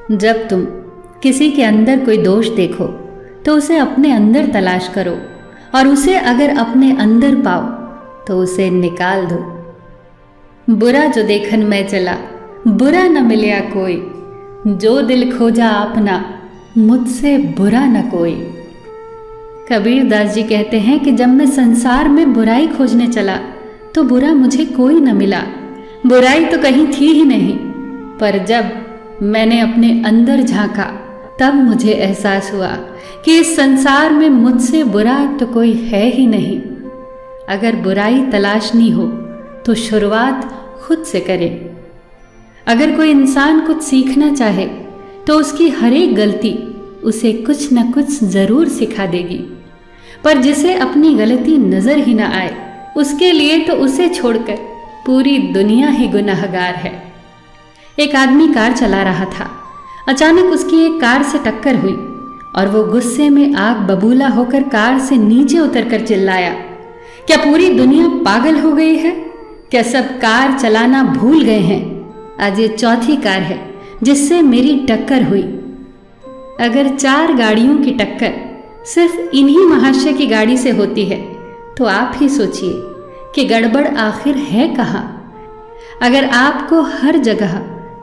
जब तुम किसी के अंदर कोई दोष देखो तो उसे अपने अंदर तलाश करो, और उसे अगर अपने अंदर पाओ तो उसे निकाल दो। बुरा जो देखन मैं चला, बुरा न मिलया कोई, जो दिल खोजा अपना, मुझसे बुरा न कोई। कबीर दास जी कहते हैं कि जब मैं संसार में बुराई खोजने चला तो बुरा मुझे कोई न मिला, बुराई तो कहीं थी ही नहीं। पर जब मैंने अपने अंदर झांका तब मुझे एहसास हुआ कि इस संसार में मुझसे बुरा तो कोई है ही नहीं। अगर बुराई तलाशनी हो तो शुरुआत खुद से करें। अगर कोई इंसान कुछ सीखना चाहे तो उसकी हर एक गलती उसे कुछ न कुछ जरूर सिखा देगी, पर जिसे अपनी गलती नजर ही न आए उसके लिए तो उसे छोड़कर पूरी दुनिया ही गुनाहगार है। एक आदमी कार चला रहा था। अचानक उसकी एक कार से टक्कर हुई और वो गुस्से में आग बबूला होकर कार से नीचे उतरकर चिल्लाया, क्या पूरी दुनिया पागल हो गई है? क्या सब कार चलाना भूल गए हैं? आज ये चौथी कार है जिससे मेरी टक्कर हुई। अगर 4 गाड़ियों की टक्कर सिर्फ इन्हीं महाशय की गाड़ी से होती है तो आप ही सोचिए कि गड़बड़ आखिर है कहाँ। अगर आपको हर जगह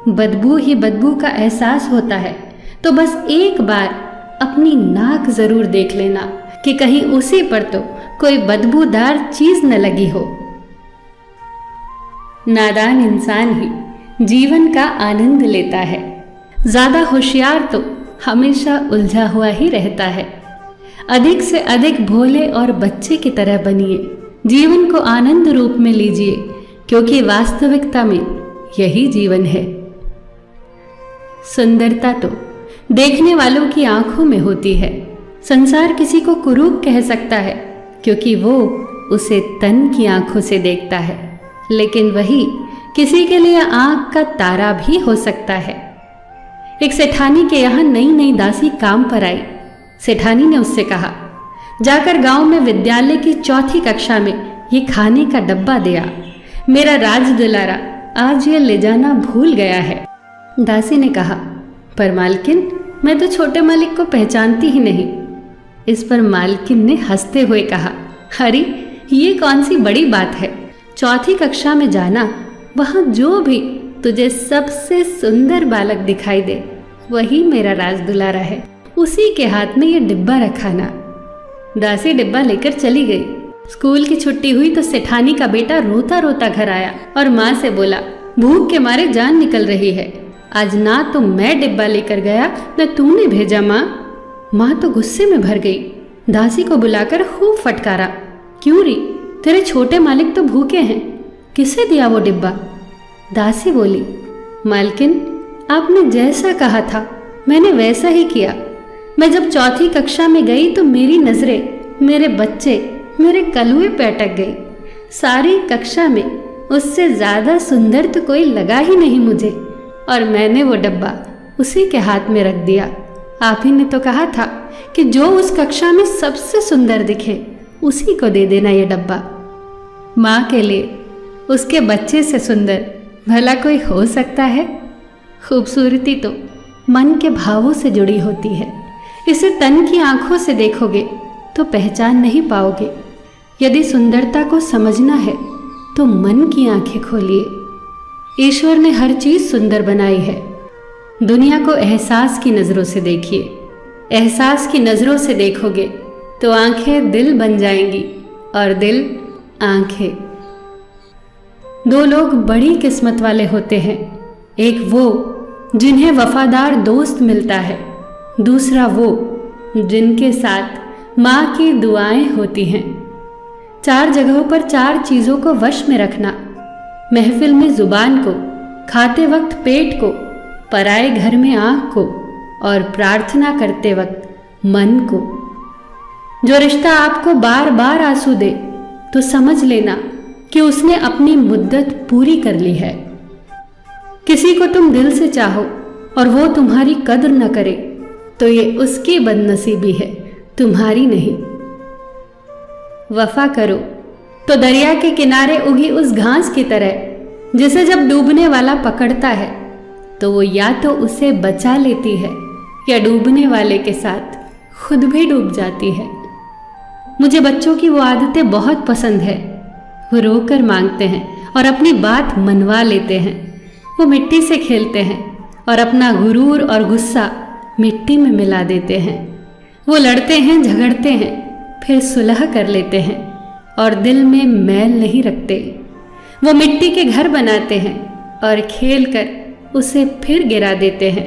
बदबू ही बदबू का एहसास होता है तो बस एक बार अपनी नाक जरूर देख लेना कि कहीं उसी पर तो कोई बदबूदार चीज न लगी हो। नादान इंसान ही जीवन का आनंद लेता है, ज्यादा होशियार तो हमेशा उलझा हुआ ही रहता है। अधिक से अधिक भोले और बच्चे की तरह बनिए, जीवन को आनंद रूप में लीजिए, क्योंकि वास्तविकता में यही जीवन है। सुंदरता तो देखने वालों की आंखों में होती है। संसार किसी को कुरूप कह सकता है क्योंकि वो उसे तन की आंखों से देखता है, लेकिन वही किसी के लिए आंख का तारा भी हो सकता है। एक सेठानी के यहाँ नई नई दासी काम पर आई। सेठानी ने उससे कहा, जाकर गांव में विद्यालय की 4ठी कक्षा में ये खाने का डब्बा दिया। मेरा राज दुलारा आज ये ले जाना भूल गया है। दासी ने कहा, पर मालकिन, मैं तो छोटे मालिक को पहचानती ही नहीं। इस पर मालकिन ने हंसते हुए कहा, अरे ये कौन सी बड़ी बात है? 4ठी कक्षा में जाना, वहां जो भी तुझे सबसे सुंदर बालक दिखाई दे वही मेरा राज दुलारा है, उसी के हाथ में ये डिब्बा रखा ना। दासी डिब्बा लेकर चली गई। स्कूल की छुट्टी हुई तो सेठानी का बेटा रोता रोता घर आया और माँ से बोला, भूख के मारे जान निकल रही है। आज ना तो मैं डिब्बा लेकर गया न तूने भेजा माँ। माँ तो गुस्से में भर गई। दासी को बुलाकर खूब फटकारा, क्यों री, तेरे छोटे मालिक तो भूखे हैं, किसे दिया वो डिब्बा? दासी बोली, मालकिन, आपने जैसा कहा था मैंने वैसा ही किया। मैं जब 4ठी कक्षा में गई तो मेरी नजरें मेरे बच्चे, मेरे कलुए पे अटक गई। सारी कक्षा में उससे ज्यादा सुंदर तो कोई लगा ही नहीं मुझे, और मैंने वो डब्बा उसी के हाथ में रख दिया। आप ही ने तो कहा था कि जो उस कक्षा में सबसे सुंदर दिखे उसी को दे देना ये डब्बा। माँ के लिए उसके बच्चे से सुंदर भला कोई हो सकता है? खूबसूरती तो मन के भावों से जुड़ी होती है। इसे तन की आंखों से देखोगे तो पहचान नहीं पाओगे। यदि सुंदरता को समझना है तो मन की आंखें खोलिए। ईश्वर ने हर चीज सुंदर बनाई है। दुनिया को एहसास की नजरों से देखिए। एहसास की नजरों से देखोगे तो आंखें दिल बन जाएंगी और दिल आंखें। 2 लोग बड़ी किस्मत वाले होते हैं। एक वो जिन्हें वफादार दोस्त मिलता है, दूसरा वो जिनके साथ माँ की दुआएं होती हैं। 4 जगहों पर 4 चीजों को वश में रखना, महफिल में जुबान को, खाते वक्त पेट को, पराए घर में आंख को और प्रार्थना करते वक्त मन को। जो रिश्ता आपको बार बार आंसू दे तो समझ लेना कि उसने अपनी मुद्दत पूरी कर ली है। किसी को तुम दिल से चाहो और वो तुम्हारी कद्र न करे तो ये उसकी बदनसीबी है, तुम्हारी नहीं। वफा करो तो दरिया के किनारे उगी उस घास की तरह जिसे जब डूबने वाला पकड़ता है तो वो या तो उसे बचा लेती है या डूबने वाले के साथ खुद भी डूब जाती है। मुझे बच्चों की वो आदतें बहुत पसंद है। वो रोकर मांगते हैं और अपनी बात मनवा लेते हैं। वो मिट्टी से खेलते हैं और अपना गुरूर और गुस्सा मिट्टी में मिला देते हैं। वो लड़ते हैं, झगड़ते हैं, फिर सुलह कर लेते हैं और दिल में मैल नहीं रखते। वो मिट्टी के घर बनाते हैं और खेल कर उसे फिर गिरा देते हैं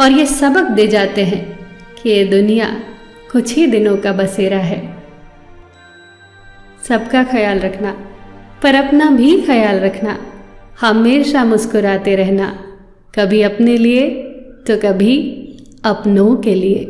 और ये सबक दे जाते हैं कि ये दुनिया कुछ ही दिनों का बसेरा है। सबका ख्याल रखना, पर अपना भी ख्याल रखना। हमेशा मुस्कुराते रहना, कभी अपने लिए तो कभी अपनों के लिए।